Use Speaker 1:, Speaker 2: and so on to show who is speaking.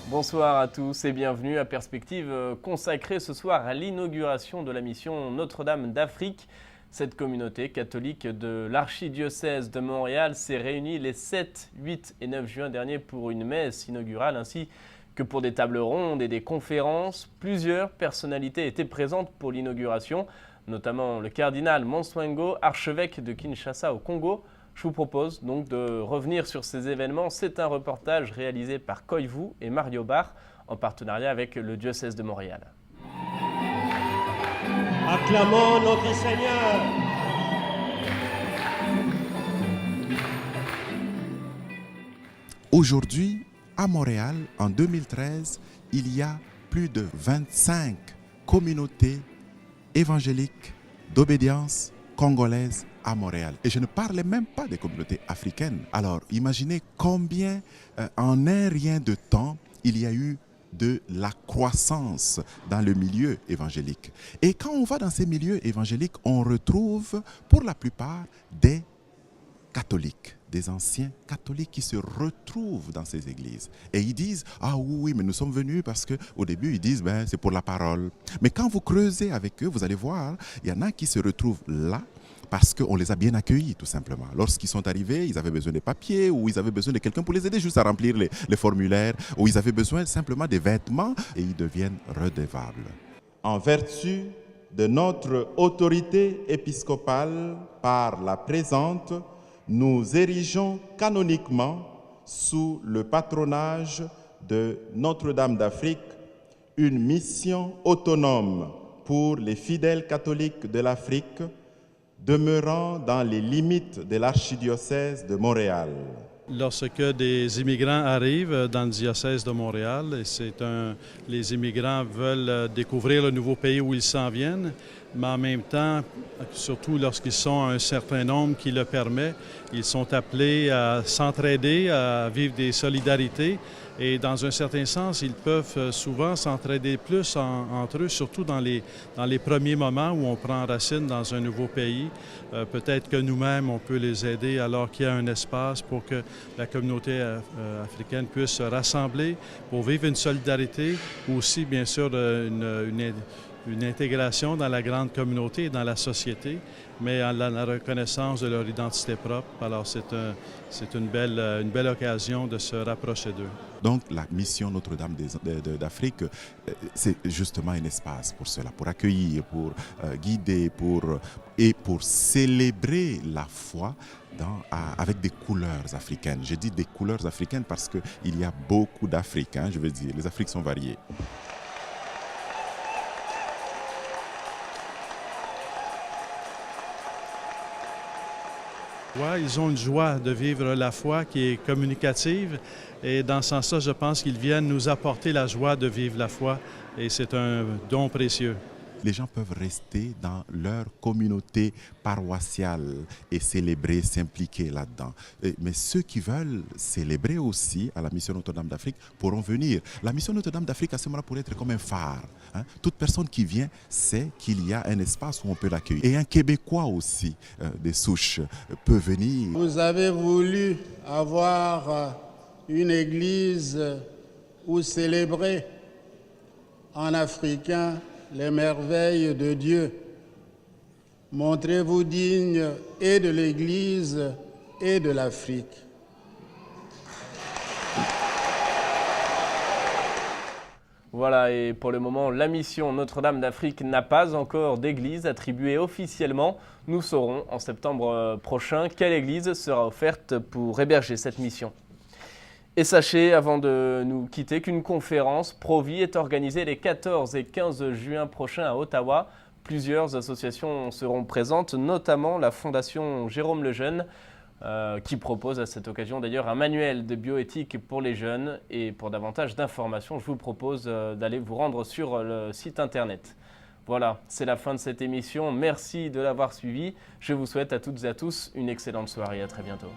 Speaker 1: Bonsoir à tous et bienvenue à Perspective consacrée ce soir à l'inauguration de la mission Notre-Dame d'Afrique. Cette communauté catholique de l'archidiocèse de Montréal s'est réunie les 7, 8 et 9 juin dernier pour une messe inaugurale ainsi que pour des tables rondes et des conférences. Plusieurs personnalités étaient présentes pour l'inauguration, notamment le cardinal Monswengo, archevêque de Kinshasa au Congo. Je vous propose donc de revenir sur ces événements. C'est un reportage réalisé par Koivu et Mario Bar en partenariat avec le diocèse de Montréal.
Speaker 2: Acclamons notre Seigneur.
Speaker 3: Aujourd'hui, à Montréal, en 2013, il y a plus de 25 communautés évangéliques d'obédience congolaise à Montréal. Et je ne parlais même pas des communautés africaines. Alors, imaginez combien, en un rien de temps, il y a eu de la croissance dans le milieu évangélique. Et quand on va dans ces milieux évangéliques, on retrouve pour la plupart des catholiques, des anciens catholiques qui se retrouvent dans ces églises. Et ils disent, ah oui, mais nous sommes venus parce qu'au début, ils disent, ben, c'est pour la parole. Mais quand vous creusez avec eux, vous allez voir, il y en a qui se retrouvent là parce qu'on les a bien accueillis, tout simplement. Lorsqu'ils sont arrivés, ils avaient besoin de papiers ou ils avaient besoin de quelqu'un pour les aider juste à remplir les formulaires ou ils avaient besoin simplement des vêtements et ils deviennent redevables.
Speaker 4: En vertu de notre autorité épiscopale par la présente, nous érigeons canoniquement sous le patronage de Notre-Dame d'Afrique une mission autonome pour les fidèles catholiques de l'Afrique demeurant dans les limites de l'archidiocèse de Montréal.
Speaker 5: Lorsque des immigrants arrivent dans le diocèse de Montréal, et les immigrants veulent découvrir le nouveau pays où ils s'en viennent, mais en même temps, surtout lorsqu'ils sont un certain nombre qui le permet, ils sont appelés à s'entraider, à vivre des solidarités. Et dans un certain sens, ils peuvent souvent s'entraider plus entre eux, surtout dans les premiers moments où on prend racine dans un nouveau pays. Peut-être que nous-mêmes, on peut les aider alors qu'il y a un espace pour que la communauté africaine puisse se rassembler pour vivre une solidarité, ou aussi, bien sûr, une intégration dans la grande communauté et dans la société, mais en la reconnaissance de leur identité propre. Alors, c'est une belle occasion de se rapprocher d'eux.
Speaker 3: Donc, la mission Notre-Dame d'Afrique, c'est justement un espace pour cela, pour accueillir, pour guider, et pour célébrer la foi avec des couleurs africaines. Je dis des couleurs africaines parce qu'il y a beaucoup d'Afriques, je veux dire, les Afriques sont variées.
Speaker 5: Ouais, ils ont une joie de vivre la foi qui est communicative et dans ce sens-là, je pense qu'ils viennent nous apporter la joie de vivre la foi et c'est un don précieux.
Speaker 3: Les gens peuvent rester dans leur communauté paroissiale et célébrer, s'impliquer là-dedans. Mais ceux qui veulent célébrer aussi à la mission Notre-Dame d'Afrique pourront venir. La mission Notre-Dame d'Afrique, à ce moment-là, pourrait être comme un phare. Toute personne qui vient sait qu'il y a un espace où on peut l'accueillir. Et un Québécois aussi, des souches, peut venir.
Speaker 6: Vous avez voulu avoir une église où célébrer en africain les merveilles de Dieu. Montrez-vous digne et de l'Église et de l'Afrique.
Speaker 1: Voilà, et pour le moment, la mission Notre-Dame d'Afrique n'a pas encore d'église attribuée officiellement. Nous saurons en septembre prochain quelle église sera offerte pour héberger cette mission. Et sachez, avant de nous quitter, qu'une conférence Pro-Vie est organisée les 14 et 15 juin prochains à Ottawa. Plusieurs associations seront présentes, notamment la Fondation Jérôme Lejeune, qui propose à cette occasion d'ailleurs un manuel de bioéthique pour les jeunes. Et pour davantage d'informations, je vous propose d'aller vous rendre sur le site internet. Voilà, c'est la fin de cette émission. Merci de l'avoir suivi. Je vous souhaite à toutes et à tous une excellente soirée. À très bientôt.